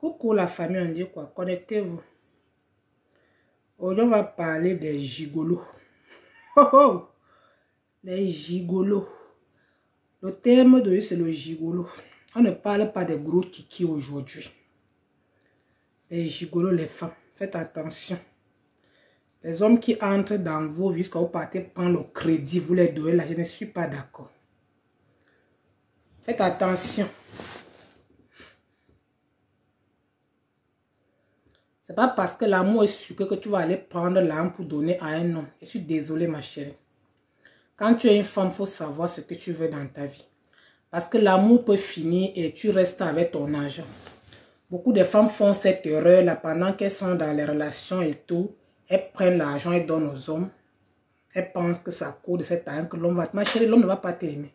Coucou la famille, on dit quoi? Connectez-vous. Aujourd'hui, on va parler des gigolos. Oh oh! Les gigolos. Le terme de c'est le gigolo. On ne parle pas des gros kiki aujourd'hui. Les gigolos, les femmes. Faites attention. Les hommes qui entrent dans vos vies, quand vous partez prendre le crédit, vous les donnez là, je ne suis pas d'accord. Faites attention. C'est pas parce que l'amour est sucré que tu vas aller prendre l'âme pour donner à un homme. Je suis désolée, ma chérie. Quand tu es une femme, il faut savoir ce que tu veux dans ta vie. Parce que l'amour peut finir et tu restes avec ton argent. Beaucoup de femmes font cette erreur-là pendant qu'elles sont dans les relations et tout. Elles prennent l'argent et donnent aux hommes. Elles pensent que ça coûte de cet argent que l'homme va... Ma chérie, l'homme ne va pas t'aimer.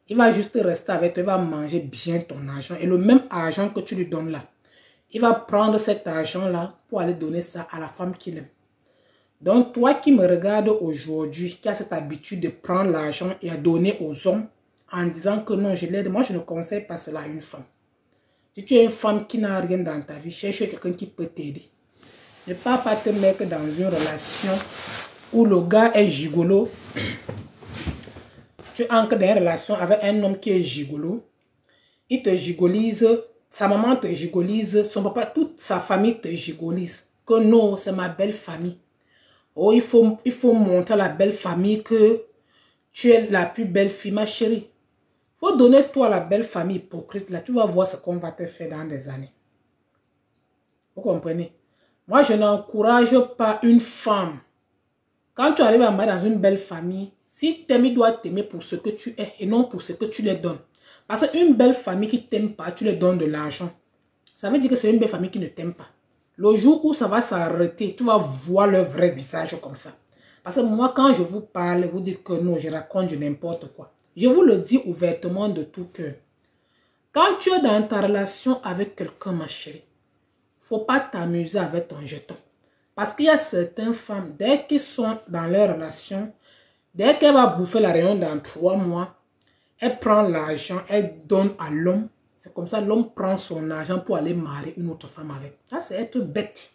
Il va juste rester avec toi. Il va manger bien ton argent. Et le même argent que tu lui donnes là, il va prendre cet argent-là pour aller donner ça à la femme qu'il aime. Donc, toi qui me regardes aujourd'hui, qui as cette habitude de prendre l'argent et à donner aux hommes en disant que non, je l'aide, moi je ne conseille pas cela à une femme. Si tu es une femme qui n'a rien dans ta vie, cherche quelqu'un qui peut t'aider. Ne pars pas te mettre dans une relation où le gars est gigolo. Tu entres dans une relation avec un homme qui est gigolo. Il te gigolise. Sa maman te gigolise, son papa, toute sa famille te gigolise. Que non, c'est ma belle famille. Oh, il faut montrer à la belle famille que tu es la plus belle fille, ma chérie. Il faut donner toi la belle famille hypocrite. Là, tu vas voir ce qu'on va te faire dans des années. Vous comprenez? Moi, je n'encourage pas une femme. Quand tu arrives à marier dans une belle famille, si tu aimes, il doit t'aimer pour ce que tu es et non pour ce que tu lui donnes. Parce qu'une belle famille qui ne t'aime pas, tu lui donnes de l'argent. Ça veut dire que c'est une belle famille qui ne t'aime pas. Le jour où ça va s'arrêter, tu vas voir leur vrai visage comme ça. Parce que moi, quand je vous parle, vous dites que non, je raconte n'importe quoi. Je vous le dis ouvertement de tout cœur. Quand tu es dans ta relation avec quelqu'un, ma chérie, il ne faut pas t'amuser avec ton jeton. Parce qu'il y a certaines femmes, dès qu'elles sont dans leur relation, dès qu'elle va bouffer la réunion dans 3 mois, elle prend l'argent, elle donne à l'homme. C'est comme ça, l'homme prend son argent pour aller marier une autre femme avec. Ça, c'est être bête.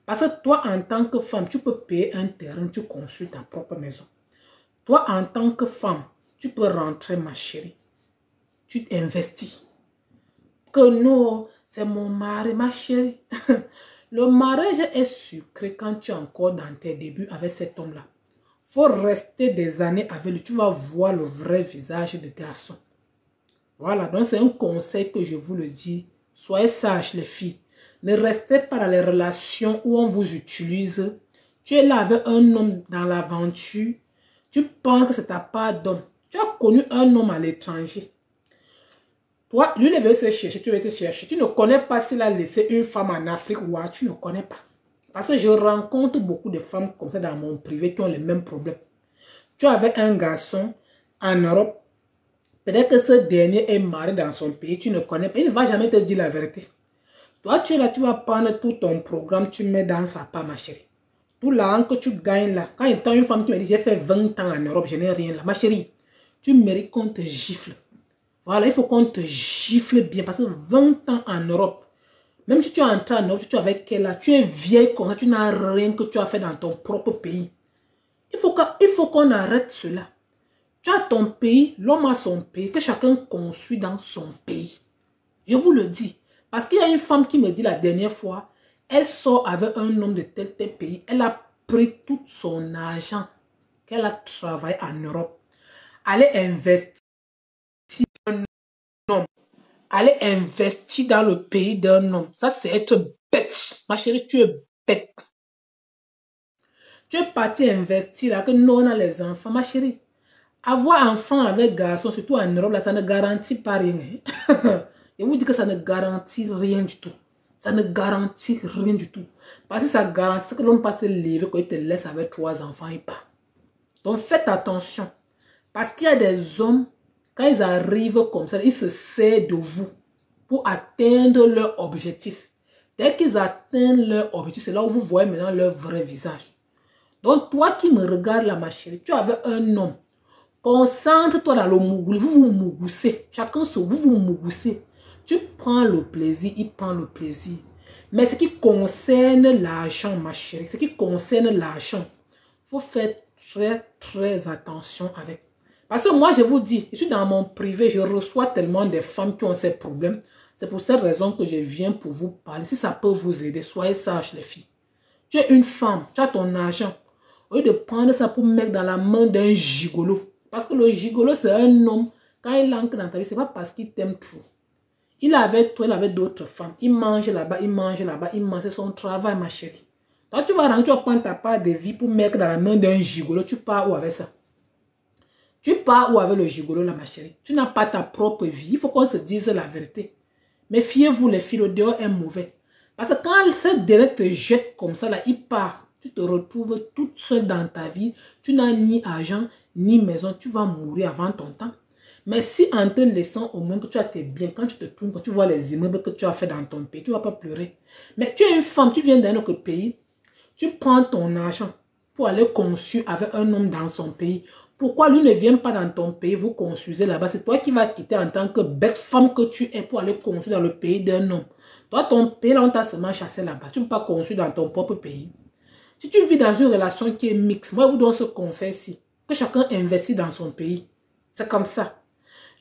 Parce que toi, en tant que femme, tu peux payer un terrain, tu construis ta propre maison. Toi, en tant que femme, tu peux rentrer, ma chérie. Tu investis. Que non, c'est mon mari, ma chérie. Le mariage est sucré quand tu es encore dans tes débuts avec cet homme-là. Il faut rester des années avec lui. Tu vas voir le vrai visage de garçon. Voilà, donc c'est un conseil que je vous le dis. Soyez sages les filles. Ne restez pas dans les relations où on vous utilise. Tu es là avec un homme dans l'aventure. Tu penses que c'est ta part d'homme. Tu as connu un homme à l'étranger. Toi, lui, il veut se chercher, tu veux te chercher. Tu ne connais pas s'il a laissé une femme en Afrique ou quoi. Tu ne connais pas. Parce que je rencontre beaucoup de femmes comme ça dans mon privé qui ont les mêmes problèmes. Tu avais un garçon en Europe. Peut-être que ce dernier est marié dans son pays. Tu ne connais pas. Il ne va jamais te dire la vérité. Toi, tu es là, tu vas prendre tout ton programme. Tu mets dans sa part, ma chérie. Tout l'argent que tu gagnes là. Quand il y a une femme qui me dit, j'ai fait 20 ans en Europe, je n'ai rien là. Ma chérie, tu mérites qu'on te gifle. Voilà, il faut qu'on te gifle bien. Parce que 20 ans en Europe, même si tu es entré en Europe, tu es avec elle là, tu es vieille comme ça, tu n'as rien que tu as fait dans ton propre pays. Il faut qu'on arrête cela. Tu as ton pays, l'homme a son pays, que chacun construit dans son pays. Je vous le dis. Parce qu'il y a une femme qui me dit la dernière fois, elle sort avec un homme de tel pays. Elle a pris tout son argent qu'elle a travaillé en Europe. Allez investir dans un homme. Allez investir dans le pays d'un homme. Ça, c'est être bête. Ma chérie, tu es bête. Tu es parti investir là, que nous, on a les enfants. Ma chérie, avoir enfant avec garçon, surtout en Europe, là, ça ne garantit pas rien. Je vous dis que ça ne garantit rien du tout. Ça ne garantit rien du tout. Parce que ça garantit que l'homme peut te lever quand il te laisse avec 3 enfants et pas. Donc faites attention. Parce qu'il y a des hommes, quand ils arrivent comme ça, ils se servent de vous pour atteindre leur objectif. Dès qu'ils atteignent leur objectif, c'est là où vous voyez maintenant leur vrai visage. Donc toi qui me regardes là, ma chérie, tu avais un homme. Concentre-toi dans le mougouli. Vous vous mougoussez. Chacun sur vous, vous mougoussez. Tu prends le plaisir, il prend le plaisir. Mais ce qui concerne l'argent, ma chérie, ce qui concerne l'argent, il faut faire très attention avec. Parce que moi, je vous dis, je suis dans mon privé, je reçois tellement de femmes qui ont ces problèmes. C'est pour cette raison que je viens pour vous parler. Si ça peut vous aider, soyez sages, les filles. Tu es une femme, tu as ton argent. Au lieu de prendre ça pour mettre dans la main d'un gigolo. Parce que le gigolo, c'est un homme. Quand il entre dans ta vie, ce n'est pas parce qu'il t'aime trop. Il est avec toi, il est avec d'autres femmes. Il mange là-bas, il mange là-bas, il mange. C'est son travail, ma chérie. Quand tu vas rentrer, tu vas prendre ta part de vie pour mettre dans la main d'un gigolo. Tu pars où avec ça? Tu pars où avec le gigolo là, ma chérie? Tu n'as pas ta propre vie. Il faut qu'on se dise la vérité. Mais fiez-vous, les filles, le dehors est mauvais. Parce que quand ce dernier te jette comme ça, là, il part. Tu te retrouves toute seule dans ta vie. Tu n'as ni argent, ni maison. Tu vas mourir avant ton temps. Mais si en te laissant au moins que tu as tes biens, quand tu te tournes, quand tu vois les immeubles que tu as fait dans ton pays, tu ne vas pas pleurer. Mais tu es une femme, tu viens d'un autre pays. Tu prends ton argent pour aller conçu avec un homme dans son pays. Pourquoi lui ne vient pas dans ton pays, vous construisez là-bas? C'est toi qui vas quitter en tant que bête femme que tu es pour aller construire dans le pays d'un homme. Toi, ton pays, là, on t'a seulement chassé là-bas. Tu ne peux pas construire dans ton propre pays. Si tu vis dans une relation qui est mixte, moi, je vous donne ce conseil-ci. Que chacun investit dans son pays. C'est comme ça.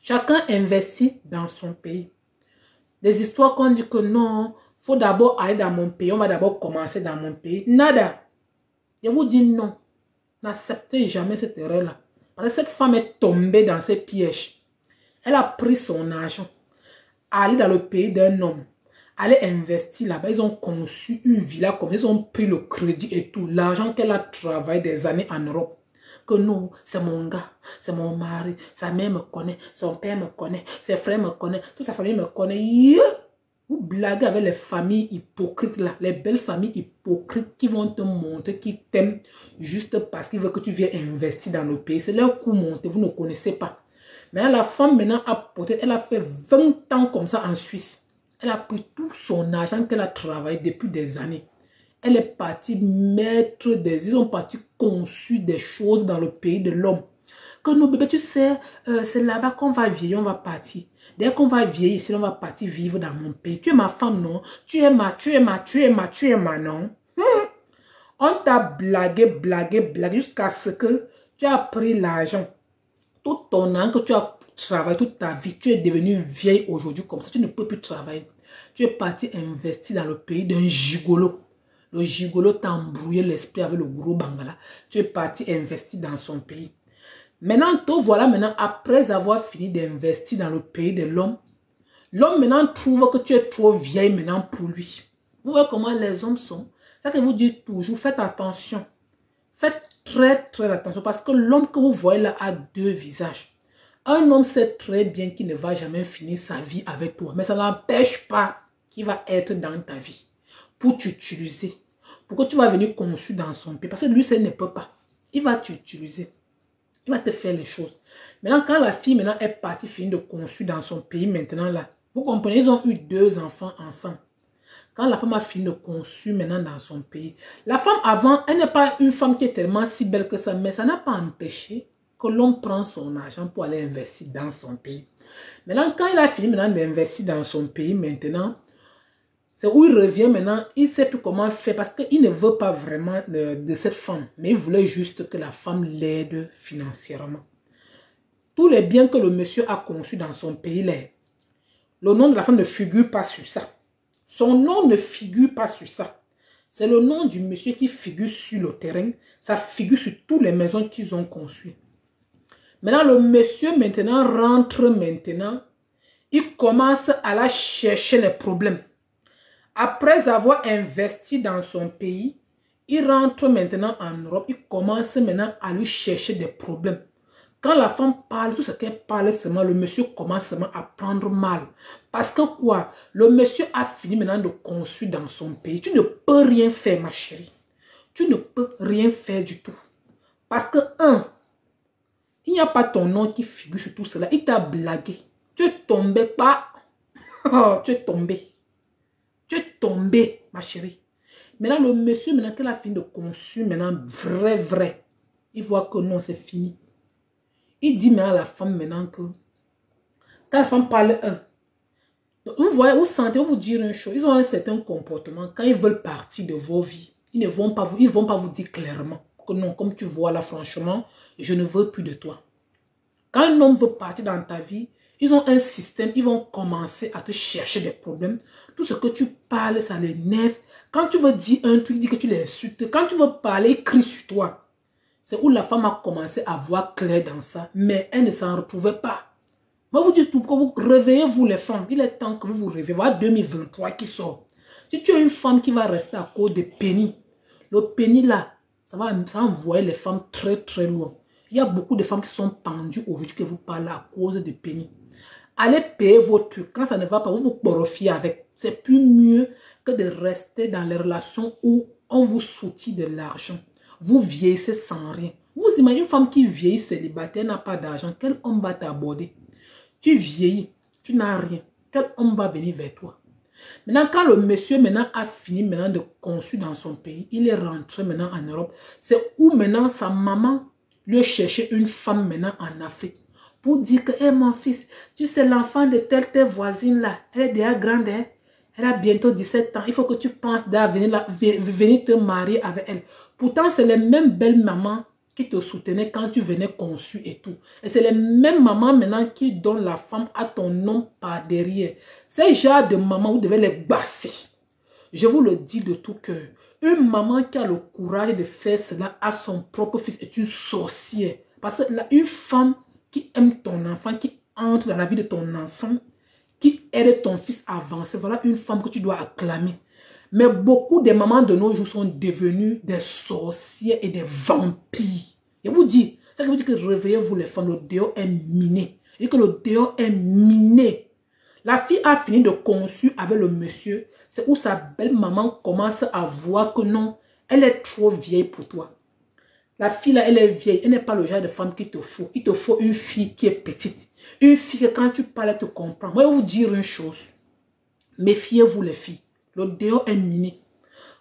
Chacun investit dans son pays. Des histoires qu'on dit que non, il faut d'abord aller dans mon pays. On va d'abord commencer dans mon pays. Nada. Je vous dis non. N'acceptez jamais cette erreur-là. Parce que cette femme est tombée dans ses pièges. Elle a pris son argent. Aller dans le pays d'un homme. Aller investir là-bas. Ils ont conçu une villa comme ils ont pris le crédit et tout. L'argent qu'elle a travaillé des années en Europe. Que non, c'est mon gars, c'est mon mari, sa mère me connaît, son père me connaît, ses frères me connaissent, toute sa famille me connaît. Yeah! Vous blaguez avec les familles hypocrites là, les belles familles hypocrites qui vont te montrer qu'ils t'aiment juste parce qu'ils veulent que tu viennes investir dans le pays. C'est leur coup monté, vous ne connaissez pas. Mais la femme maintenant a porté, elle a fait 20 ans comme ça en Suisse. Elle a pris tout son argent qu'elle a travaillé depuis des années. Elle est partie mettre des... Ils ont parti conçu des choses dans le pays de l'homme. Que nos bébés, tu sais, c'est là-bas qu'on va vieillir, on va partir. Dès qu'on va vieillir ici, on va partir vivre dans mon pays. Tu es ma femme, non? Tu es ma, non? On t'a blagué jusqu'à ce que tu as pris l'argent. Tout ton an que tu as travaillé toute ta vie, tu es devenue vieille aujourd'hui comme ça. Tu ne peux plus travailler. Tu es parti investir dans le pays d'un gigolo. Le gigolo t'a embrouillé l'esprit avec le gros bangala. Tu es parti investir dans son pays. Maintenant, te voilà maintenant, après avoir fini d'investir dans le pays de l'homme, l'homme maintenant trouve que tu es trop vieille maintenant pour lui. Vous voyez comment les hommes sont. C'est ça que vous dites toujours, faites attention. Faites très attention parce que l'homme que vous voyez là a deux visages. Un homme sait très bien qu'il ne va jamais finir sa vie avec toi. Mais ça n'empêche pas qu'il va être dans ta vie pour t'utiliser. Pourquoi tu vas venir conçu dans son pays? Parce que lui, ça ne peut pas. Il va t'utiliser. Il va te faire les choses. Maintenant, quand la fille maintenant est partie finir de conçu dans son pays, maintenant là, vous comprenez, ils ont eu 2 enfants ensemble. Quand la femme a fini de conçu maintenant dans son pays, la femme avant, elle n'est pas une femme qui est tellement si belle que ça, mais ça n'a pas empêché que l'homme prend son argent pour aller investir dans son pays. Maintenant, quand il a fini maintenant d'investir dans son pays, maintenant, c'est où il revient maintenant, il ne sait plus comment faire parce qu'il ne veut pas vraiment de cette femme, mais il voulait juste que la femme l'aide financièrement. Tous les biens que le monsieur a conçus dans son pays, le nom de la femme ne figure pas sur ça. Son nom ne figure pas sur ça. C'est le nom du monsieur qui figure sur le terrain. Ça figure sur toutes les maisons qu'ils ont conçues. Maintenant, le monsieur maintenant rentre maintenant. Il commence à la chercher les problèmes. Après avoir investi dans son pays, il rentre maintenant en Europe. Il commence maintenant à lui chercher des problèmes. Quand la femme parle, tout ce qu'elle parle seulement, le monsieur commence seulement à prendre mal. Parce que quoi? Le monsieur a fini maintenant de construire dans son pays. Tu ne peux rien faire, ma chérie. Tu ne peux rien faire du tout. Parce que, il n'y a pas ton nom qui figure sur tout cela. Il t'a blagué. Tu es tombé, pas. Oh, tu es tombé. Tu es tombé, ma chérie. Maintenant, le monsieur, maintenant qu'elle a fini de construire, maintenant, vrai, il voit que non, c'est fini. Il dit maintenant à la femme maintenant que quand la femme parle Donc, vous voyez, vous sentez, vous dire une chose. Ils ont un certain comportement. Quand ils veulent partir de vos vies, ils ne vont pas vous dire clairement que non, comme tu vois là, franchement, je ne veux plus de toi. Quand un homme veut partir dans ta vie, ils ont un système, ils vont commencer à te chercher des problèmes. Tout ce que tu parles, ça les nerve. Quand tu veux dire un truc, dis que tu les insultes. Quand tu veux parler, ils crient sur toi. C'est où la femme a commencé à voir clair dans ça, mais elle ne s'en retrouvait pas. Moi, vous dites tout, que vous réveillez-vous les femmes. Il est temps que vous vous réveillez. Voilà 2023 qui sort. Si tu as une femme qui va rester à cause de pénis, le pénis là, ça va envoyer les femmes très très loin. Il y a beaucoup de femmes qui sont pendues aujourd'hui que vous parlez à cause de pénis. Allez payer vos trucs. Quand ça ne va pas, vous vous porifiez avec. C'est plus mieux que de rester dans les relations où on vous soutient de l'argent. Vous vieillissez sans rien. Vous imaginez une femme qui vieillit célibataire, n'a pas d'argent. Quel homme va t'aborder? Tu vieillis, tu n'as rien. Quel homme va venir vers toi? Maintenant, quand le monsieur maintenant a fini maintenant de construire dans son pays, il est rentré maintenant en Europe. C'est où maintenant sa maman lui a cherché une femme maintenant en Afrique pour dire que, hey, mon fils, tu sais l'enfant de telle voisine là, elle est déjà grande, hein? Elle a bientôt 17 ans. Il faut que tu penses à venir te marier avec elle. Pourtant, c'est les mêmes belles mamans qui te soutenaient quand tu venais conçu et tout. Et c'est les mêmes mamans maintenant qui donnent la femme à ton homme par derrière. Ces genres de mamans, vous devez les basser. Je vous le dis de tout cœur. Une maman qui a le courage de faire cela à son propre fils est une sorcière. Parce que là, une femme qui aime ton enfant, qui entre dans la vie de ton enfant, qui aide ton fils à avancer, voilà une femme que tu dois acclamer. Mais beaucoup de mamans de nos jours sont devenues des sorcières et des vampires. Et vous dis, ça veut dire que réveillez-vous les femmes, le dehors est miné. Et que le dehors est miné. La fille a fini de conçu avec le monsieur. C'est où sa belle maman commence à voir que non, elle est trop vieille pour toi. La fille là, elle est vieille. Elle n'est pas le genre de femme qu'il te faut. Il te faut une fille qui est petite. Une fille que quand tu parles, elle te comprend. Moi, je vais vous dire une chose. Méfiez-vous les filles. Le dehors est miné.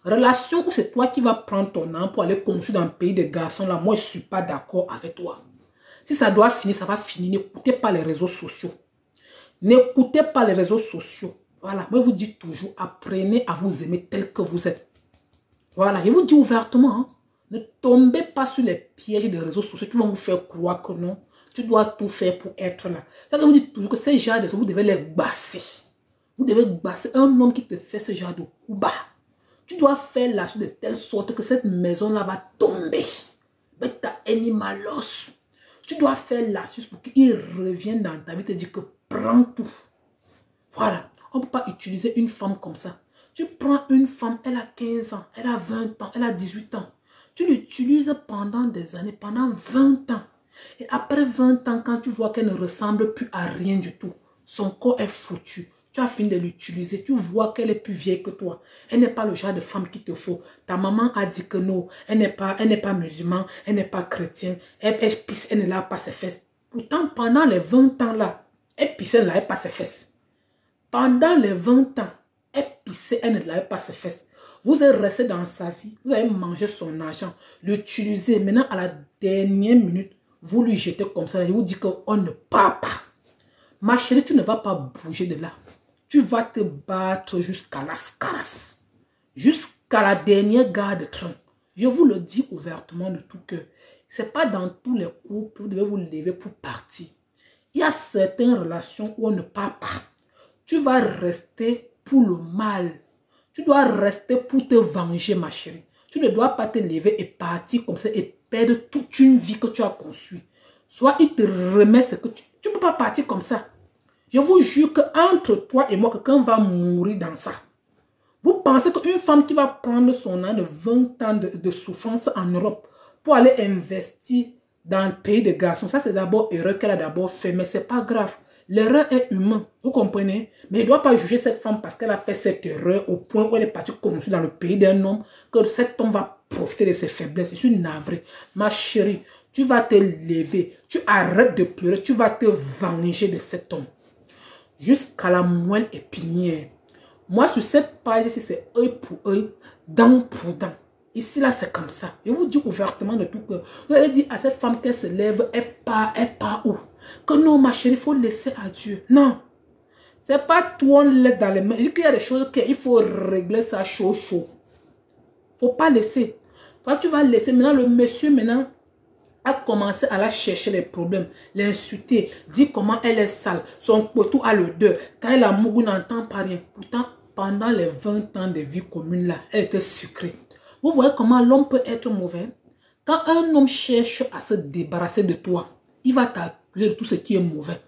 Relation où c'est toi qui vas prendre ton âme pour aller construire dans le pays des garçons là, moi je ne suis pas d'accord avec toi. Si ça doit finir, ça va finir. N'écoutez pas les réseaux sociaux. N'écoutez pas les réseaux sociaux. Voilà, moi je vous dis toujours, apprenez à vous aimer tel que vous êtes. Voilà, je vous dis ouvertement, hein, ne tombez pas sur les pièges des réseaux sociaux qui vont vous faire croire que non, tu dois tout faire pour être là. Ça je vous dis toujours que ces gens de choses, vous devez les basser. Vous devez basser un homme qui te fait ce genre de coup bas. Tu dois faire la chose de telle sorte que cette maison-là va tomber. Mais ta animalos. Tu dois faire l'astuce pour qu'il revienne dans ta vie et te dire que prends tout. Voilà. On ne peut pas utiliser une femme comme ça. Tu prends une femme, elle a 15 ans, elle a 20 ans, elle a 18 ans. Tu l'utilises pendant des années, pendant 20 ans. Et après 20 ans, quand tu vois qu'elle ne ressemble plus à rien du tout, son corps est foutu. Tu as fini de l'utiliser. Tu vois qu'elle est plus vieille que toi. Elle n'est pas le genre de femme qu'il te faut. Ta maman a dit que non. Elle n'est pas musulmane. Elle n'est pas chrétienne. Elle pisse, elle ne lave pas ses fesses. Pourtant, pendant les 20 ans là, elle pissait, elle ne lavait pas ses fesses. Pendant les 20 ans, elle pissait, elle ne lavait pas ses fesses. Vous êtes resté dans sa vie. Vous avez mangé son argent. L'utiliser. Maintenant, à la dernière minute, vous lui jetez comme ça. Je vous dis qu'on ne part pas. Ma chérie, tu ne vas pas bouger de là. Tu vas te battre jusqu'à la scaras. Jusqu'à la dernière gare de train. Je vous le dis ouvertement de tout cœur. Ce n'est pas dans tous les couples que vous devez vous lever pour partir. Il y a certaines relations où on ne part pas. Tu vas rester pour le mal. Tu dois rester pour te venger, ma chérie. Tu ne dois pas te lever et partir comme ça et perdre toute une vie que tu as construite. Soit il te remet ce que tu ne peux pas partir comme ça. Je vous jure qu'entre toi et moi, quelqu'un va mourir dans ça. Vous pensez qu'une femme qui va prendre son an de 20 ans de souffrance en Europe pour aller investir dans le pays des garçons, ça c'est d'abord erreur qu'elle a d'abord fait, mais c'est pas grave. L'erreur est humaine, vous comprenez? Mais il ne doit pas juger cette femme parce qu'elle a fait cette erreur au point où elle est partie comme dans le pays d'un homme, que cet homme va profiter de ses faiblesses. Je suis navré. Ma chérie, tu vas te lever, tu arrêtes de pleurer, tu vas te venger de cet homme. Jusqu'à la moelle épinière. Moi, sur cette page ici, c'est œil pour œil, dent pour dent. Ici, là, c'est comme ça. Je vous dis ouvertement de tout cœur. Vous allez dire à cette femme qu'elle se lève, elle part où? Que non, ma chérie, il faut laisser à Dieu. Non. C'est pas tout on laisse dans les mains. Il y a des choses qu'il faut régler ça chaud. Faut pas laisser. Toi, tu vas laisser. Maintenant, le monsieur, maintenant, a commencé à la chercher les problèmes, l'insulter, dire comment elle est sale, son poteau a l'odeur. Quand elle a mouru, n'entend pas rien. Pourtant, pendant les 20 ans de vie commune là, elle était sucrée. Vous voyez comment l'homme peut être mauvais? Quand un homme cherche à se débarrasser de toi, il va t'accuser de tout ce qui est mauvais.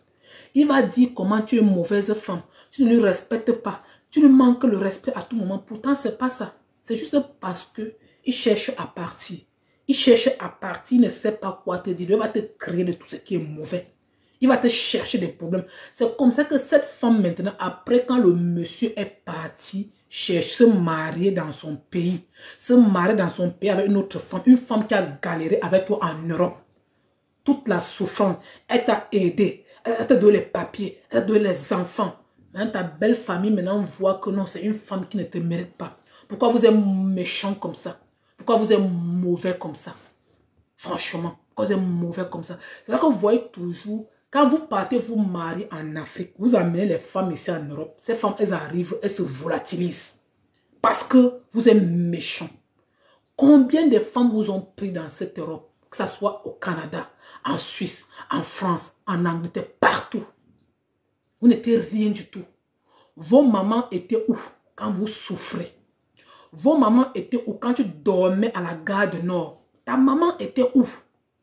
Il va dire comment tu es une mauvaise femme. Tu ne lui respectes pas. Tu lui manques le respect à tout moment. Pourtant, ce n'est pas ça. C'est juste parce qu'il cherche à partir. Il cherche à partir, il ne sait pas quoi te dire. Il va te créer de tout ce qui est mauvais. Il va te chercher des problèmes. C'est comme ça que cette femme maintenant, après quand le monsieur est parti, cherche se marier dans son pays. Se marier dans son pays avec une autre femme. Une femme qui a galéré avec toi en Europe. Toute la souffrance, elle t'a aidé. Elle t'a donné les papiers, elle t'a donné les enfants. Maintenant, ta belle famille maintenant voit que non, c'est une femme qui ne te mérite pas. Pourquoi vous êtes méchant comme ça? Pourquoi vous êtes mauvais comme ça? Franchement, pourquoi vous êtes mauvais comme ça? C'est là que vous voyez toujours, quand vous partez vous marier en Afrique, vous amenez les femmes ici en Europe. Ces femmes, elles arrivent, elles se volatilisent. Parce que vous êtes méchant. Combien de femmes vous ont pris dans cette Europe? Que ce soit au Canada, en Suisse, en France, en Angleterre, partout. Vous n'étiez rien du tout. Vos mamans étaient où quand vous souffrez? Vos mamans étaient où quand tu dormais à la gare du Nord? Ta maman était où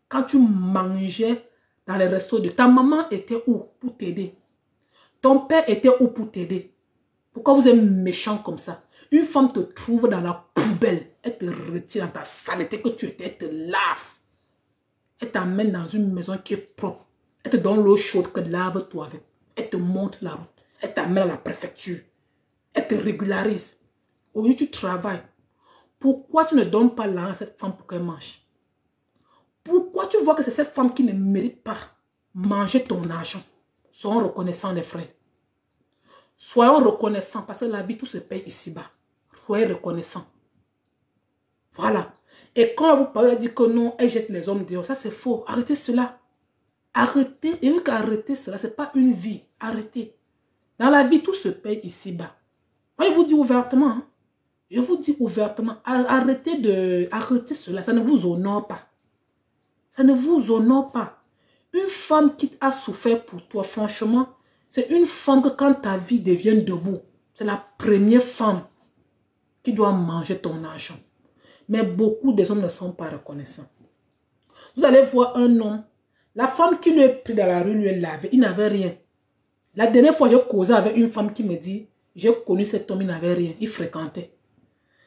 quand tu mangeais dans les restos de... Ta maman était où pour t'aider? Ton père était où pour t'aider? Pourquoi vous êtes méchant comme ça? Une femme te trouve dans la poubelle. Elle te retire dans ta saleté que tu étais. Elle te lave. Elle t'amène dans une maison qui est propre. Elle te donne l'eau chaude que lave-toi avec. Elle te montre la route. Elle t'amène à la préfecture. Elle te régularise. Aujourd'hui, tu travailles. Pourquoi tu ne donnes pas l'argent à cette femme pour qu'elle mange? Pourquoi tu vois que c'est cette femme qui ne mérite pas manger ton argent? Soyons reconnaissants, les frères. Soyons reconnaissants parce que la vie, tout se paye ici-bas. Soyez reconnaissants. Voilà. Et quand vous parlez, dire que non, elle jette les hommes dehors, ça c'est faux. Arrêtez cela. Arrêtez. Et vu qu'arrêter cela, ce n'est pas une vie. Arrêtez. Dans la vie, tout se paye ici-bas. Moi, je vous dis ouvertement. Hein. Je vous dis ouvertement. Arrêtez cela. Ça ne vous honore pas. Ça ne vous honore pas. Une femme qui a souffert pour toi, franchement, c'est une femme que quand ta vie devient debout, c'est la première femme qui doit manger ton argent. Mais beaucoup des hommes ne sont pas reconnaissants. Vous allez voir un homme, la femme qui lui est prise dans la rue lui est lavée, il n'avait rien. La dernière fois, j'ai causé avec une femme qui me dit, j'ai connu cet homme, il n'avait rien, il fréquentait.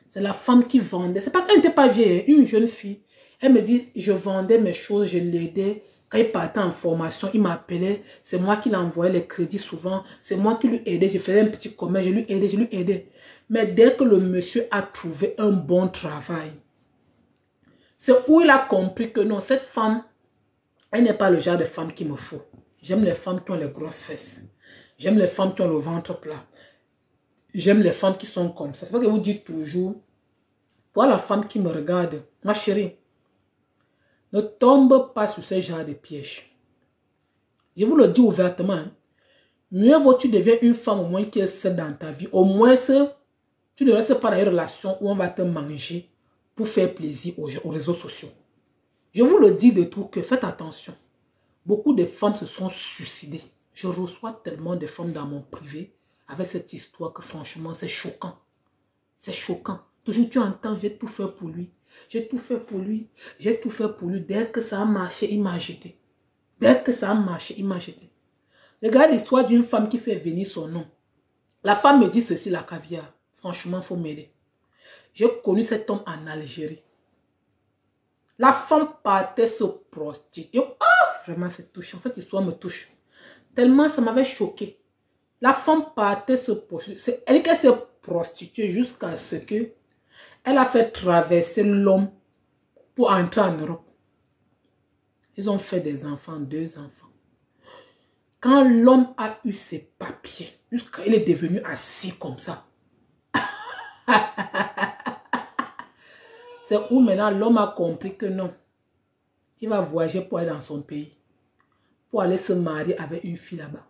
C'est la femme qui vendait. C'est pas qu'elle n'était pas vieille, une jeune fille. Elle me dit, je vendais mes choses, je l'aidais. Quand il partait en formation, il m'appelait. C'est moi qui l'envoyais les crédits souvent. C'est moi qui lui aidais. Je faisais un petit commerce, je lui aidais. Mais dès que le monsieur a trouvé un bon travail, c'est où il a compris que non, cette femme, elle n'est pas le genre de femme qu'il me faut. J'aime les femmes qui ont les grosses fesses. J'aime les femmes qui ont le ventre plat. J'aime les femmes qui sont comme ça. C'est pas que vous dites toujours, toi la femme qui me regarde, ma chérie, ne tombe pas sur ce genre de piège. Je vous le dis ouvertement. Hein. Mieux vaut tu deviens une femme au moins qui est seule dans ta vie. Au moins, tu ne restes pas dans une relation où on va te manger pour faire plaisir aux réseaux sociaux. Je vous le dis de tout que faites attention. Beaucoup de femmes se sont suicidées. Je reçois tellement de femmes dans mon privé avec cette histoire que franchement, c'est choquant. C'est choquant. Toujours tu entends, j'ai tout fait pour lui. J'ai tout fait pour lui. J'ai tout fait pour lui. Dès que ça a marché, il m'a jeté. Dès que ça a marché, il m'a jeté. Regarde l'histoire d'une femme qui fait venir son nom. La femme me dit ceci, la caviar. Franchement, il faut m'aider. J'ai connu cet homme en Algérie. La femme partait se prostituer. Oh, vraiment, c'est touchant. Cette histoire me touche. Tellement ça m'avait choqué. La femme partait se prostituer. C'est elle qui s'est prostituée jusqu'à ce que elle a fait traverser l'homme pour entrer en Europe. Ils ont fait des enfants, 2 enfants. Quand l'homme a eu ses papiers, jusqu'à il est devenu assis comme ça. C'est où maintenant l'homme a compris que non. Il va voyager pour aller dans son pays. Pour aller se marier avec une fille là-bas.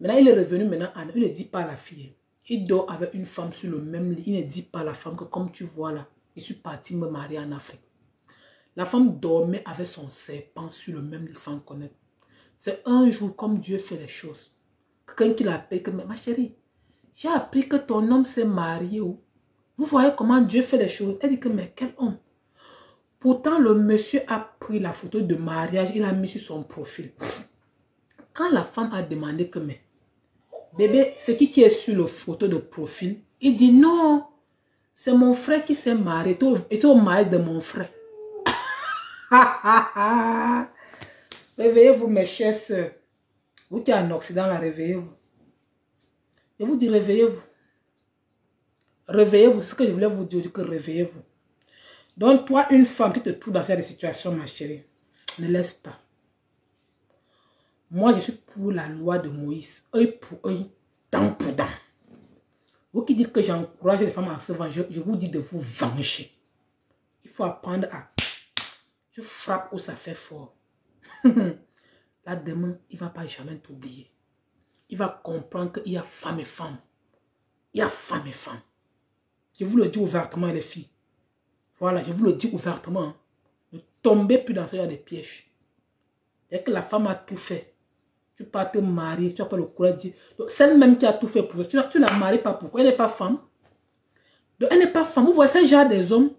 Maintenant, il est revenu maintenant. Il ne dit pas à la fille. Il dort avec une femme sur le même lit. Il ne dit pas à la femme que comme tu vois là, je suis parti me marier en Afrique. La femme dormait avec son serpent sur le même lit sans connaître. C'est un jour comme Dieu fait les choses. Quelqu'un qui l'appelle que, ma chérie, j'ai appris que ton homme s'est marié. Vous voyez comment Dieu fait les choses. Elle dit que, mais quel homme? Pourtant, le monsieur a pris la photo de mariage, il a mis sur son profil. Quand la femme a demandé que, mais, bébé, c'est qui est sur la photo de profil? Il dit, non, c'est mon frère qui s'est marié. Et toi, au mariage de mon frère. Réveillez-vous, mes chers soeurs. Vous qui êtes en Occident, là, réveillez-vous. Je vous dis, réveillez-vous. Réveillez-vous. Ce que je voulais vous dire, que réveillez-vous. Donc, toi, une femme qui te trouve dans cette situation, ma chérie, ne laisse pas. Moi, je suis pour la loi de Moïse. Œil pour œil, dent pour dent. Vous qui dites que j'encourage les femmes à se venger, je vous dis de vous venger. Il faut apprendre à... Je frappe où ça fait fort. Là, demain, il ne va pas jamais t'oublier. Il va comprendre qu'il y a femme et femme. Il y a femme et femme. Je vous le dis ouvertement, les filles. Voilà, je vous le dis ouvertement. Hein. Ne tombez plus dans ce genre de pièges. Dès que la femme a tout fait, tu pars te marier, tu n'as pas le courage de dire. Celle même qui a tout fait pour toi, tu ne la maries pas pourquoi? Elle n'est pas femme. Donc, elle n'est pas femme. Vous voyez ce genre des hommes,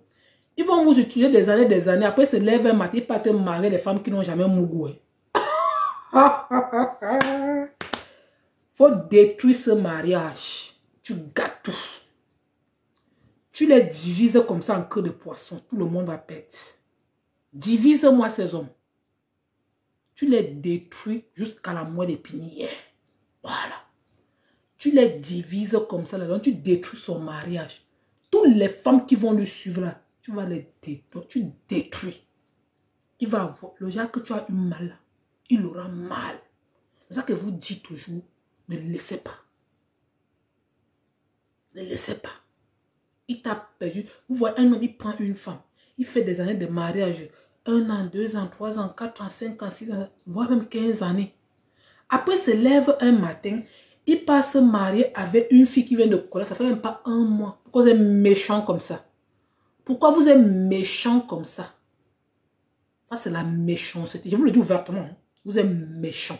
ils vont vous utiliser des années. Après, ils se lèvent un matin, ils partent te marier les femmes qui n'ont jamais mougoué. Faut détruire ce mariage. Tu gâtes tout. Tu les divises comme ça en queue de poisson. Tout le monde va perdre. Divise-moi ces hommes. Tu les détruis jusqu'à la moelle épinière. Voilà. Tu les divises comme ça. Donc tu détruis son mariage. Toutes les femmes qui vont le suivre là, tu vas les détruire. Tu détruis. Il va avoir le genre que tu as eu mal. Il aura mal. C'est ça que vous dites toujours. Ne le laissez pas. Ne le laissez pas. Il t'a perdu. Vous voyez, un homme, il prend une femme. Il fait des années de mariage. 1 an, 2 ans, 3 ans, 4 ans, 5 ans, 6 ans, voire même 15 années. Après, il se lève un matin. Il passe se marier avec une fille qui vient de connaître. Ça fait même pas 1 mois. Pourquoi vous êtes méchant comme ça? Pourquoi vous êtes méchant comme ça? Ça, c'est la méchanceté. Je vous le dis ouvertement. Hein. Vous êtes méchant.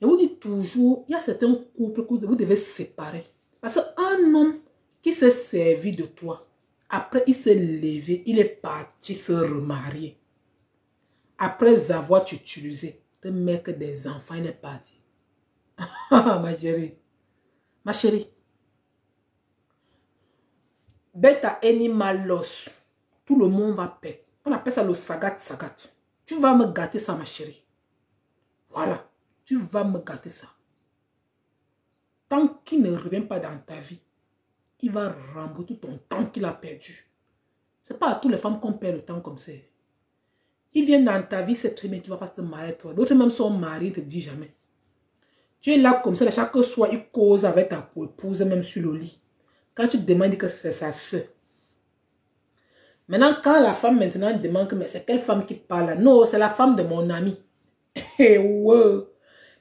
Je vous dis toujours, il y a certains couples que vous devez séparer. Parce qu'un homme qui s'est servi de toi, après il s'est levé, il est parti se remarier. Après avoir utilisé, te mettre des enfants, il est parti. Ma chérie. Ma chérie. Beta animalos. Tout le monde va perdre. On appelle ça le sagat. Tu vas me gâter ça, ma chérie. Voilà. Tu vas me gâter ça. Tant qu'il ne revient pas dans ta vie, il va rembourser ton temps qu'il a perdu. Ce n'est pas à toutes les femmes qu'on perd le temps comme ça. Il vient dans ta vie, c'est très bien, tu ne vas pas te marier toi. D'autres même sont mariés, ne te disent jamais. Tu es là comme ça, chaque soir, il cause avec ta épouse, même sur le lit. Quand tu demandes que c'est sa soeur. Maintenant, quand la femme maintenant demande que c'est quelle femme qui parle? Non, c'est la femme de mon ami. Ouais.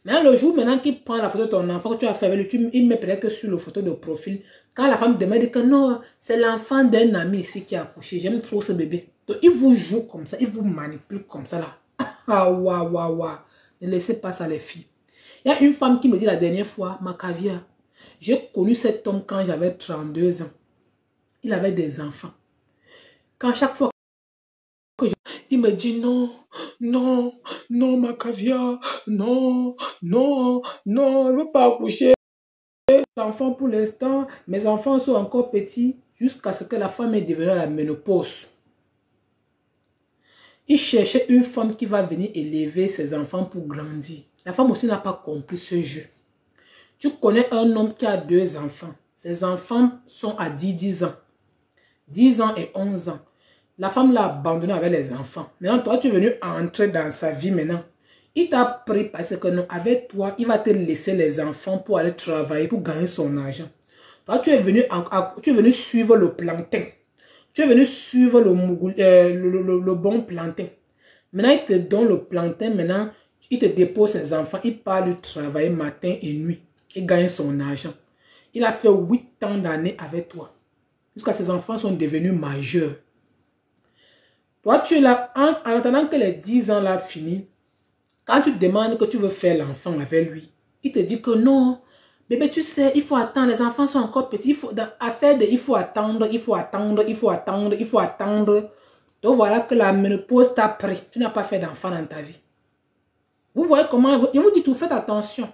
Maintenant, le jour maintenant qu'il prend la photo de ton enfant que tu as fait avec lui, il met peut-être que sur la photo de profil. Quand la femme demande que non, c'est l'enfant d'un ami ici qui a accouché. J'aime trop ce bébé. Donc, il vous joue comme ça, il vous manipule comme ça là. Ah, waouh. Ne laissez pas ça les filles. Il y a une femme qui me dit la dernière fois, ma caviar, j'ai connu cet homme quand j'avais 32 ans. Il avait des enfants. Quand chaque fois que il me dit non, ma caviar, non, je ne veux pas accoucher. L'enfant pour l'instant, mes enfants sont encore petits jusqu'à ce que la femme est devenue à la ménopause. Il cherchait une femme qui va venir élever ses enfants pour grandir. La femme aussi n'a pas compris ce jeu. Tu connais un homme qui a 2 enfants. Ses enfants sont à 10 ans. 10 ans et 11 ans. La femme l'a abandonné avec les enfants. Maintenant, toi, tu es venu entrer dans sa vie maintenant. Il t'a pris parce que non, avec toi, il va te laisser les enfants pour aller travailler, pour gagner son argent. Toi, tu es venu suivre le plantain. Tu es venu suivre le bon plantain. Maintenant, il te donne le plantain. Maintenant, Il te dépose ses enfants. Il part lui travailler matin et nuit. Il gagne son argent. Il a fait 8 ans d'années avec toi. Jusqu'à ses enfants sont devenus majeurs. Toi, tu es là, en attendant que les 10 ans là finissent. Quand tu demandes que tu veux faire l'enfant avec lui, il te dit que non. Bébé, tu sais, il faut attendre. Les enfants sont encore petits. Il faut attendre, il faut attendre, il faut attendre, il faut attendre. Donc voilà que la ménopause t'a pris. Tu n'as pas fait d'enfant dans ta vie. Vous voyez comment... Je vous dis tout, faites attention.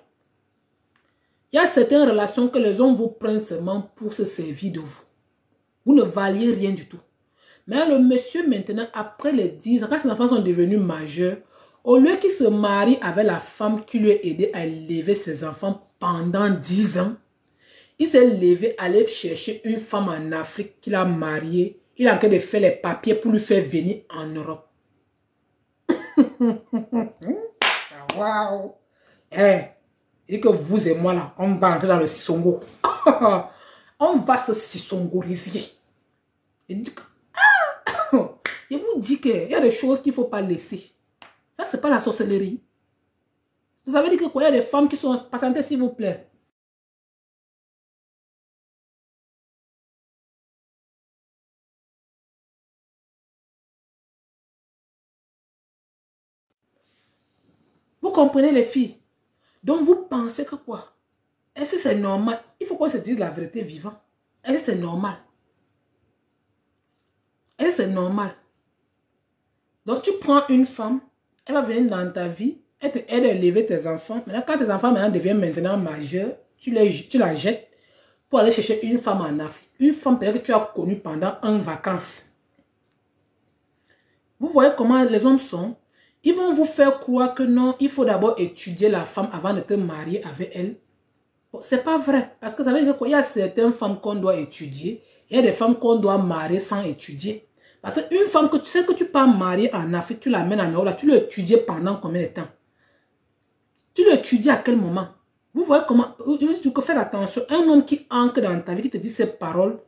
Il y a certaines relations que les hommes vous prennent seulement pour se servir de vous. Vous ne valiez rien du tout. Mais le monsieur maintenant, après les 10 ans, quand ses enfants sont devenus majeurs, au lieu qu'il se marie avec la femme qui lui a aidé à élever ses enfants pendant 10 ans, il s'est levé, aller chercher une femme en Afrique qu'il a mariée. Il a en train de faire les papiers pour lui faire venir en Europe. Waouh! Il dit que vous et moi là, on va entrer dans le sissongo. On va se sissongoriser. Il dit que... Je vous dis qu'il y a des choses qu'il ne faut pas laisser. Ça, ce n'est pas la sorcellerie. Vous avez dit que quoi? Il y a des femmes qui sont... Patientez, s'il vous plaît. Vous comprenez les filles? Donc, vous pensez que quoi? Est-ce que c'est normal? Il faut qu'on se dise la vérité vivant. Est-ce que c'est normal? Est-ce que c'est normal? Donc, tu prends une femme, elle va venir dans ta vie, elle te aide à élever tes enfants. Maintenant, quand tes enfants deviennent maintenant majeurs, tu la jettes pour aller chercher une femme en Afrique. Une femme peut-être que tu as connue pendant une vacance. Vous voyez comment les hommes sont? Ils vont vous faire croire que non, il faut d'abord étudier la femme avant de te marier avec elle. Bon, c'est pas vrai. Parce que ça veut dire qu'il y a certaines femmes qu'on doit étudier. Il y a des femmes qu'on doit marier sans étudier. Parce qu'une femme que tu sais que tu peux marier en Afrique, tu l'amènes en Europe, tu l'étudies pendant combien de temps? Tu l'étudies à quel moment? Vous voyez comment? Faites attention. Un homme qui ancre dans ta vie, qui te dit ces paroles,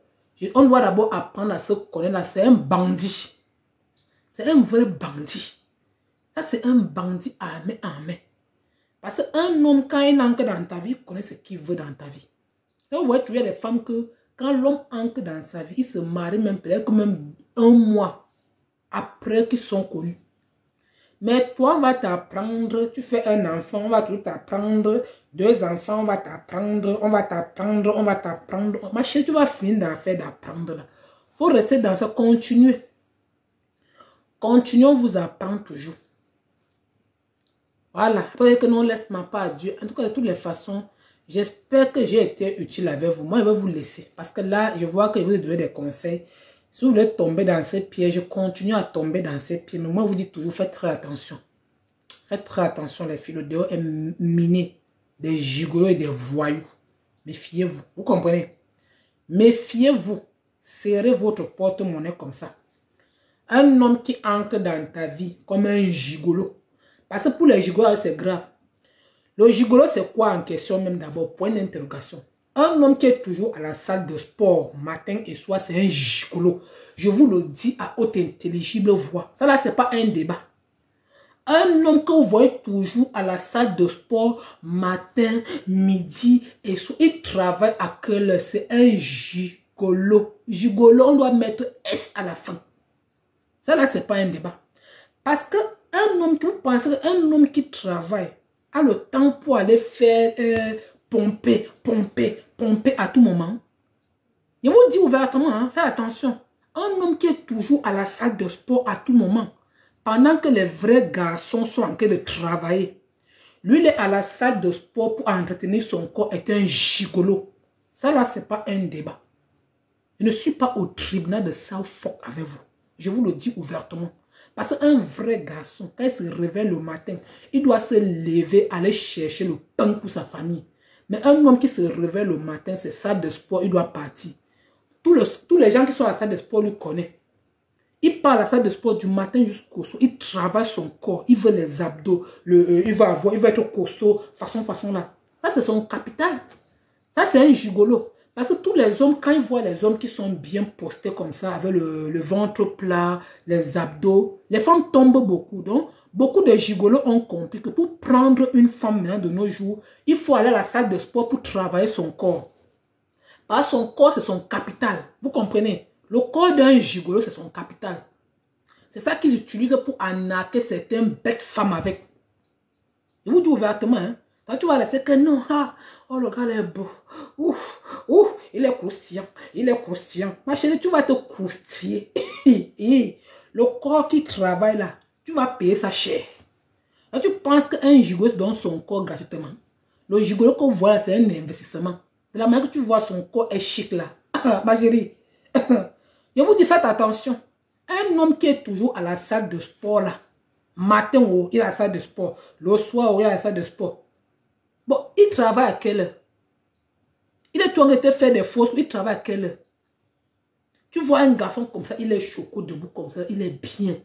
on doit d'abord apprendre à se connaître. C'est un bandit. C'est un vrai bandit. Ça, c'est un bandit armé en main. Parce qu'un homme, quand il ancre dans ta vie, il connaît ce qu'il veut dans ta vie. Et vous voyez, tu as des femmes que, quand l'homme ancre dans sa vie, il se marie même peut-être même un mois après qu'ils sont connus. Mais toi, on va t'apprendre, tu fais un enfant, on va tout t'apprendre, 2 enfants, on va t'apprendre, on va t'apprendre, on va t'apprendre. Ma chérie, tu vas finir d'apprendre là. Il faut rester dans ça, continuer. Continuons, vous apprendre toujours. Voilà, après que non, laisse ma part à Dieu. En tout cas, de toutes les façons, j'espère que j'ai été utile avec vous. Moi, je vais vous laisser. Parce que là, je vois que je vous donne des conseils. Si vous voulez tomber dans ces pièges, continue à tomber dans ces pièges. Mais moi, je vous dis toujours, faites très attention. Faites très attention, les filles. Le dehors est miné des gigolos et des voyous. Méfiez-vous. Vous comprenez? Méfiez-vous. Serrez votre porte-monnaie comme ça. Un homme qui ancre dans ta vie comme un gigolo. Parce que pour les gigolos, c'est grave. Le gigolo, c'est quoi en question même d'abord? Point d'interrogation. Un homme qui est toujours à la salle de sport matin et soir, c'est un gigolo. Je vous le dis à haute intelligible voix. Ça là, c'est pas un débat. Un homme que vous voyez toujours à la salle de sport matin, midi et soir, il travaille à quelle heure? C'est un gigolo. Gigolo, on doit mettre S à la fin. Ça là, c'est pas un débat. Parce que un homme, vous pensez qu'un homme qui travaille a le temps pour aller faire pomper à tout moment. Je vous dis ouvertement, hein, faites attention. Un homme qui est toujours à la salle de sport à tout moment, pendant que les vrais garçons sont en train de travailler. Lui, il est à la salle de sport pour entretenir son corps, est un gigolo. Ça là, c'est pas un débat. Je ne suis pas au tribunal de Southfork avec vous. Je vous le dis ouvertement. Parce qu'un vrai garçon, quand il se réveille le matin, il doit se lever, aller chercher le pain pour sa famille. Mais un homme qui se réveille le matin, c'est salle de sport, il doit partir. Tous les gens qui sont à la salle de sport lui connaissent. Il part à la salle de sport du matin jusqu'au soir. Il travaille son corps. Il veut les abdos. Il va être costaud. Façon là. Ça, c'est son capital. Ça, c'est un gigolo. Parce que tous les hommes, quand ils voient les hommes qui sont bien postés comme ça, avec le ventre plat, les abdos, les femmes tombent beaucoup. Donc, Beaucoup de gigolos ont compris que pour prendre une femme maintenant de nos jours, il faut aller à la salle de sport pour travailler son corps. Parce que son corps, c'est son capital. Vous comprenez? Le corps d'un gigolo, c'est son capital. C'est ça qu'ils utilisent pour arnaquer certaines bêtes femmes avec. Je vous dis ouvertement, hein. Quand tu vas laisser que non, ah, oh le gars est beau. Ouf, ouf, il est croustillant. Il est croustillant. Ma chérie, tu vas te croustiller. Le corps qui travaille là, tu vas payer sa chair. Quand tu penses qu'un gigolo donne son corps gratuitement, le gigolo qu'on voit là, c'est un investissement. De la manière que tu vois son corps est chic là. Ma chérie, je vous dis, faites attention. Un homme qui est toujours à la salle de sport là, matin, oh, il est à la salle de sport. Le soir, oh, il est à la salle de sport. Bon, il travaille à quelle heure? Il est toujours été faire des fausses, il travaille à quelle heure? Tu vois un garçon comme ça, il est choco debout comme ça, il est bien.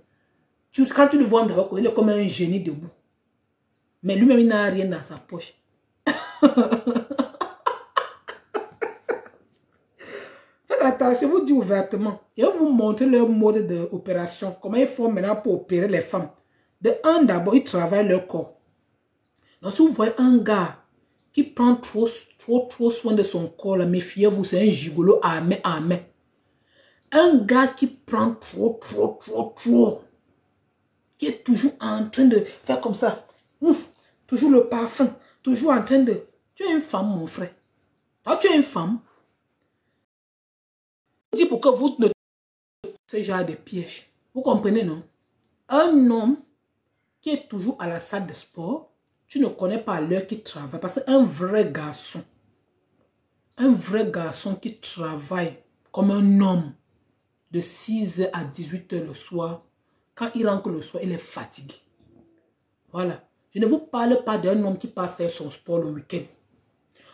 Quand tu le vois d'abord, il est comme un génie debout. Mais lui-même, il n'a rien dans sa poche. Faites attention, je vous dis ouvertement. Je vais vous montrer leur mode d'opération. Comment ils font maintenant pour opérer les femmes. De un, d'abord, ils travaillent leur corps. Donc, si vous voyez un gars qui prend trop soin de son corps, méfiez-vous, c'est un gigolo à main à main. Un gars qui prend trop, qui est toujours en train de faire comme ça. Toujours le parfum, toujours en train de... Tu es une femme, mon frère. Toi, tu es une femme. Je dis pour que vous ne... Ce genre de piège. Vous comprenez, non? Un homme qui est toujours à la salle de sport, tu ne connais pas l'heure qu'il travaille. Parce qu'un vrai garçon qui travaille comme un homme de 6h à 18h le soir, quand il rentre le soir, il est fatigué. Voilà. Je ne vous parle pas d'un homme qui part faire son sport le week-end.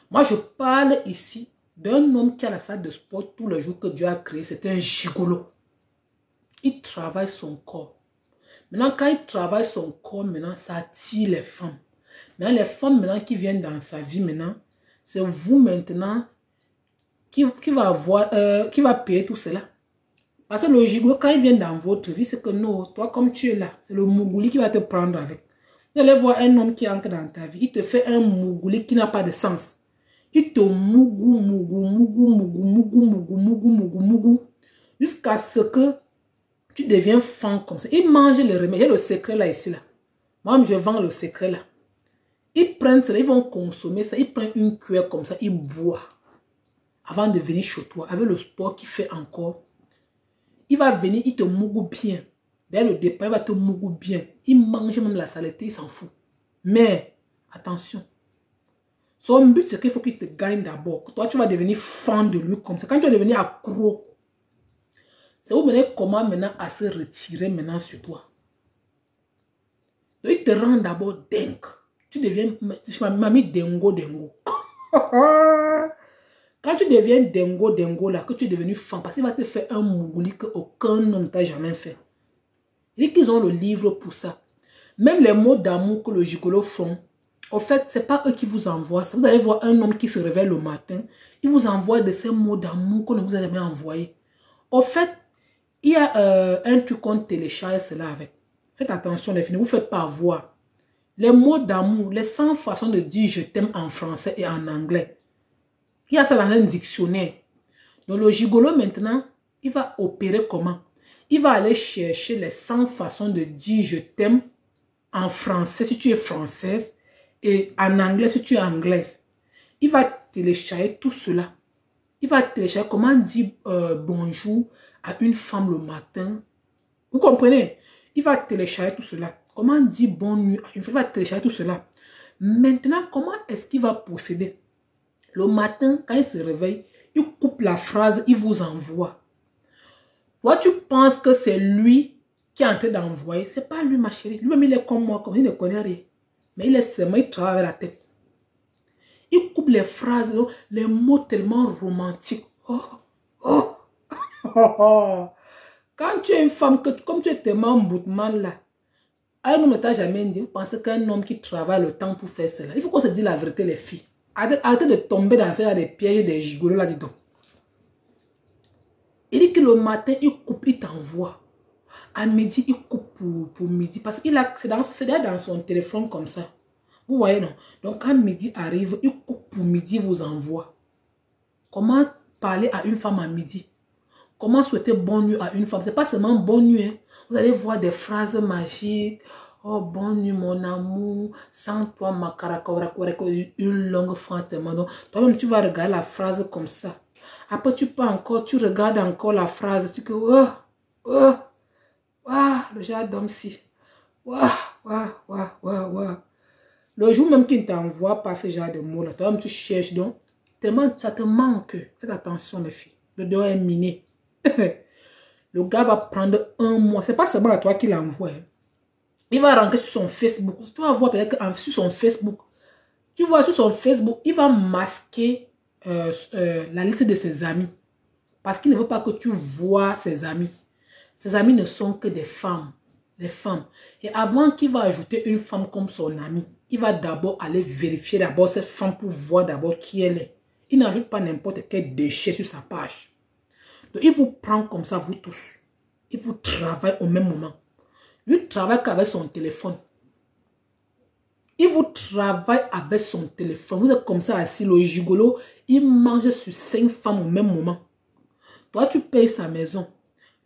Moi, je parle ici d'un homme qui a la salle de sport tous les jours que Dieu a créé. C'est un gigolo. Il travaille son corps. Maintenant, quand il travaille son corps, maintenant, ça attire les femmes. Maintenant, les femmes maintenant, qui viennent dans sa vie, maintenant, c'est vous maintenant qui va payer tout cela. Parce que le gigolo, quand il vient dans votre vie, c'est que non, toi, comme tu es là, c'est le mougouli qui va te prendre avec. Vous allez voir un homme qui entre dans ta vie, il te fait un mougouli qui n'a pas de sens. Il te mougou, jusqu'à ce que tu deviens fan comme ça. Il mange le remède. Il y a le secret là, ici, là. Moi, je vends le secret là. Ils prennent ça, ils vont consommer ça. Ils prennent une cuillère comme ça, ils boivent. Avant de venir chez toi, avec le sport qu'il fait encore. Il va venir, il te mougou bien. Dès le départ, il va te mougou bien. Il mange même la saleté, il s'en fout. Mais, attention. Son but, c'est qu'il faut qu'il te gagne d'abord. Toi, tu vas devenir fan de lui comme ça. Quand tu vas devenir accro, c'est où maintenant comment maintenant à se retirer maintenant sur toi. Donc, il te rend d'abord dingue. Tu deviens, mamie dengo. Quand tu deviens dengo là, que tu es devenu fan, parce qu'il va te faire un mougouli que aucun homme ne t'a jamais fait. Il dit qu'ils ont le livre pour ça. Même les mots d'amour que le gigolo font, en fait, ce n'est pas eux qui vous envoient ça. Vous allez voir un homme qui se réveille le matin, il vous envoie de ces mots d'amour qu'on ne vous a jamais envoyés. En fait, il y a un truc qu'on télécharge cela avec. Faites attention les filles, ne vous faites pas avoir. Les mots d'amour, les 100 façons de dire je t'aime en français et en anglais. Il y a ça dans un dictionnaire. Donc le gigolo maintenant, il va opérer comment? Il va aller chercher les 100 façons de dire je t'aime en français si tu es française et en anglais si tu es anglaise. Il va télécharger tout cela. Il va télécharger comment dire bonjour à une femme le matin. Vous comprenez? Il va télécharger tout cela. Comment dire bonne nuit à une femme. Il va télécharger tout cela. Maintenant, comment est-ce qu'il va procéder? Le matin, quand il se réveille, il coupe la phrase, il vous envoie. Toi, tu penses que c'est lui qui est en train d'envoyer. Ce n'est pas lui, ma chérie. Lui-même, il est comme moi, comme il ne connaît rien. Mais il est seulement, il travaille avec la tête. Il coupe les phrases, les mots tellement romantiques. Quand tu es une femme, comme tu es tellement boutman là, un homme ne t'a jamais dit, vous pensez qu'un homme qui travaille le temps pour faire cela. Il faut qu'on se dise la vérité, les filles. Arrêtez de tomber dans ce genre de pièges, des gigolos là, dis donc. Il dit que le matin, il coupe, il t'envoie. À midi, il coupe pour midi. Parce qu'il a, c'est dans son téléphone comme ça. Vous voyez, non? Donc, quand midi arrive, il coupe pour midi, il vous envoie. Comment parler à une femme à midi? Comment souhaiter bonne nuit à une femme? C'est pas seulement bonne nuit. Hein. Vous allez voir des phrases magiques. Oh, bonne nuit, mon amour. Sans toi, ma caracora, une longue phrase tellement. Donc, toi-même, tu vas regarder la phrase comme ça. Après, tu peux encore, tu regardes encore la phrase. Tu dis, oh, oh, oh, le genre d'homme-ci. Waouh, waouh, waouh, waouh, waouh. Le jour même qu'il ne t'envoie pas ce genre de mots-là, toi-même, tu cherches donc. Tellement, ça te manque. Faites attention, les filles. Le dehors est miné. Le gars va prendre un mois. C'est pas seulement à toi qu'il envoie. Hein. Il va rentrer sur son Facebook. Tu vas voir peut-être que sur son Facebook. Tu vois sur son Facebook, il va masquer la liste de ses amis. Parce qu'il ne veut pas que tu vois ses amis. Ses amis ne sont que des femmes. Les femmes. Et avant qu'il va ajouter une femme comme son amie, il va d'abord aller vérifier d'abord cette femme pour voir d'abord qui elle est. Il n'ajoute pas n'importe quel déchet sur sa page. Donc, il vous prend comme ça, vous tous. Il vous travaille au même moment. Lui travaille qu'avec son téléphone. Il vous travaille avec son téléphone. Vous êtes comme ça assis, le gigolo. Il mange sur 5 femmes au même moment. Toi, tu payes sa maison.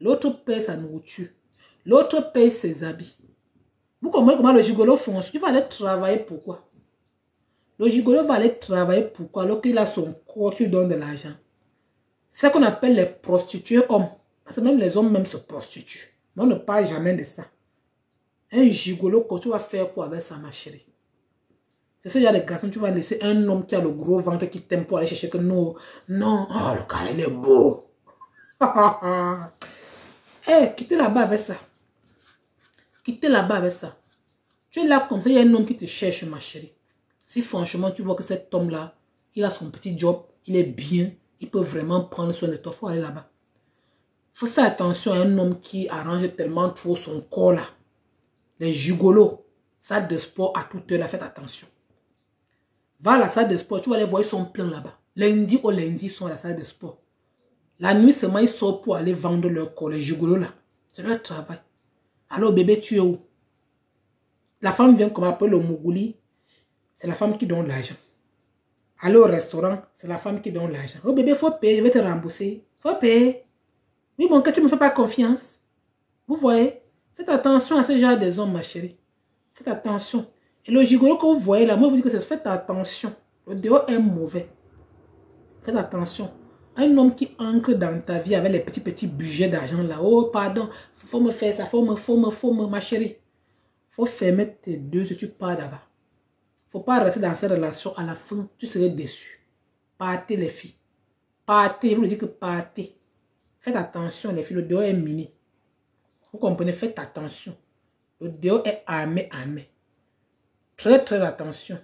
L'autre paye sa nourriture. L'autre paye ses habits. Vous comprenez comment le gigolo fonctionne? Il va aller travailler pourquoi? Le gigolo va aller travailler pourquoi? Alors qu'il a son corps qui lui donne de l'argent. C'est ce qu'on appelle les prostituées hommes. Parce que même les hommes même se prostituent. Mais on ne parle jamais de ça. Un gigolo, que tu vas faire quoi avec ça, ma chérie? C'est ce genre de garçon, tu vas laisser un homme qui a le gros ventre qui t'aime pour aller chercher que non. Non, oh, le carré il est beau. Hey, quittez là-bas avec ça. Quittez là-bas avec ça. Tu es là comme ça, il y a un homme qui te cherche, ma chérie. Si franchement, tu vois que cet homme-là, il a son petit job, il est bien, il peut vraiment prendre soin de toi, il faut aller là-bas. Il faut faire attention à un homme qui arrange tellement trop son corps là. Les gigolos, salle de sport à toute heure, là, faites attention. Va à la salle de sport, tu vas les voir, ils sont pleins là-bas. Lundi au lundi, ils sont à la salle de sport. La nuit seulement, ils sortent pour aller vendre leur corps, les gigolos là. C'est leur travail. Alors bébé, tu es où? La femme vient comme appeler le Mougouli. C'est la femme qui donne l'argent. Aller au restaurant, c'est la femme qui donne l'argent. Oh bébé, il faut payer, je vais te rembourser. Il faut payer. Oui, mon cœur, tu ne me fais pas confiance. Vous voyez? Faites attention à ce genre de hommes, ma chérie. Faites attention. Et le gigolo que vous voyez là, moi, je vous dis que c'est faites attention. Le dehors est mauvais. Faites attention. Un homme qui ancre dans ta vie avec les petits budgets d'argent là. Oh, pardon, faut me faire ça, faut me, ma chérie. Faut fermer tes deux yeux, tu pars là-bas. Faut pas rester dans cette relation. À la fin, tu serais déçu. Partez les filles. Partez, je vous le dis que partez. Faites attention les filles, le dehors est miné. Vous comprenez, faites attention. Le dehors est armé. Très attention.